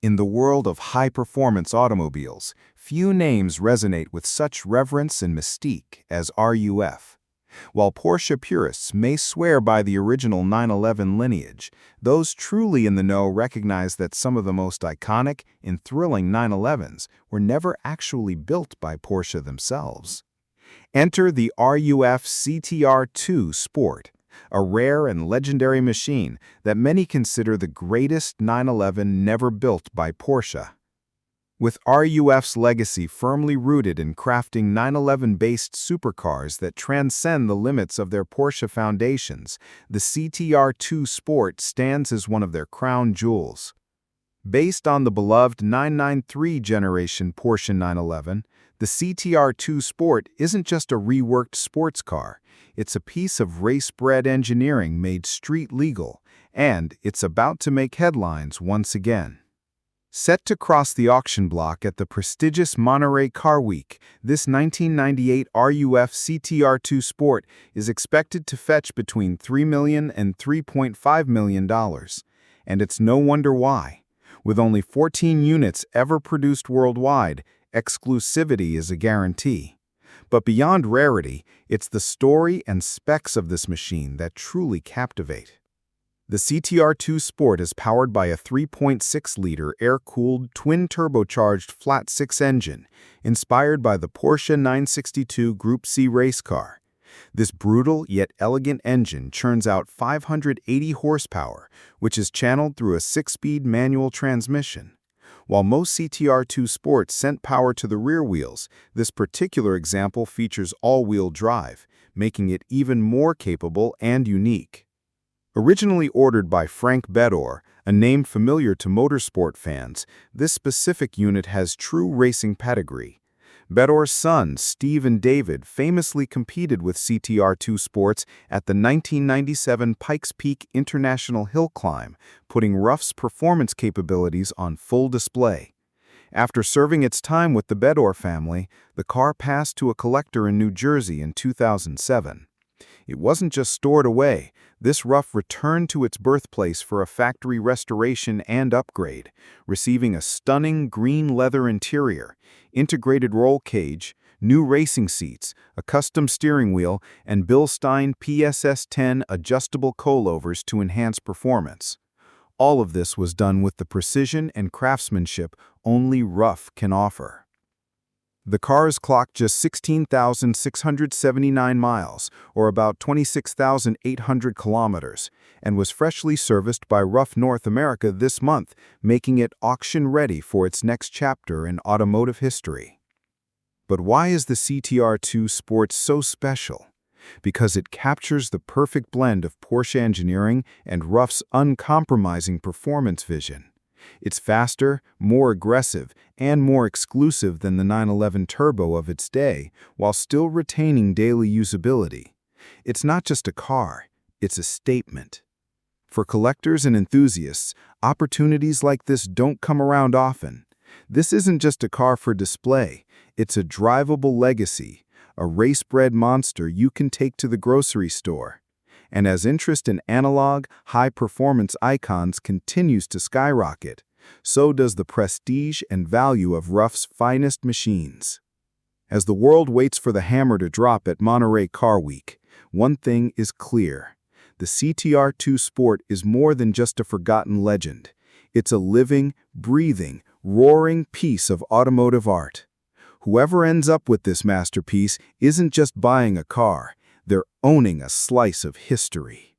In the world of high-performance automobiles, few names resonate with such reverence and mystique as RUF. While Porsche purists may swear by the original 911 lineage, those truly in the know recognize that some of the most iconic and thrilling 911s were never actually built by Porsche themselves. Enter the RUF CTR2 Sport, a rare and legendary machine that many consider the greatest 911 never built by Porsche. With RUF's legacy firmly rooted in crafting 911-based supercars that transcend the limits of their Porsche foundations, the CTR2 Sport stands as one of their crown jewels. Based on the beloved 993 generation Porsche 911, the CTR2 Sport isn't just a reworked sports car. It's a piece of race-bred engineering made street-legal, and it's about to make headlines once again. Set to cross the auction block at the prestigious Monterey Car Week, this 1998 RUF CTR2 Sport is expected to fetch between $3 million and $3.5 million. And it's no wonder why. With only 14 units ever produced worldwide, exclusivity is a guarantee. But beyond rarity, it's the story and specs of this machine that truly captivate. The CTR2 Sport is powered by a 3.6-liter air-cooled, twin-turbocharged flat-six engine, inspired by the Porsche 962 Group C race car. This brutal yet elegant engine churns out 580 horsepower, which is channeled through a 6-speed manual transmission. While most CTR2 Sports sent power to the rear wheels, this particular example features all-wheel drive, making it even more capable and unique. Originally ordered by Frank Bedore, a name familiar to motorsport fans, this specific unit has true racing pedigree. Bedore's sons, Steve and David, famously competed with CTR2 Sports at the 1997 Pikes Peak International Hill Climb, putting RUF's performance capabilities on full display. After serving its time with the Bedore family, the car passed to a collector in New Jersey in 2007. It wasn't just stored away. This RUF returned to its birthplace for a factory restoration and upgrade, receiving a stunning green leather interior, integrated roll cage, new racing seats, a custom steering wheel, and Bilstein PSS-10 adjustable coilovers to enhance performance. All of this was done with the precision and craftsmanship only RUF can offer. The cars clocked just 16,679 miles, or about 26,800 kilometers, and was freshly serviced by RUF North America this month, making it auction-ready for its next chapter in automotive history. But why is the CTR2 Sport so special? Because it captures the perfect blend of Porsche engineering and RUF's uncompromising performance vision. It's faster, more aggressive, and more exclusive than the 911 Turbo of its day, while still retaining daily usability. It's not just a car, it's a statement. For collectors and enthusiasts, opportunities like this don't come around often. This isn't just a car for display, it's a drivable legacy, a race-bred monster you can take to the grocery store. And as interest in analog, high-performance icons continues to skyrocket, so does the prestige and value of RUF's finest machines. As the world waits for the hammer to drop at Monterey Car Week, one thing is clear. The CTR2 Sport is more than just a forgotten legend. It's a living, breathing, roaring piece of automotive art. Whoever ends up with this masterpiece isn't just buying a car. They're owning a slice of history.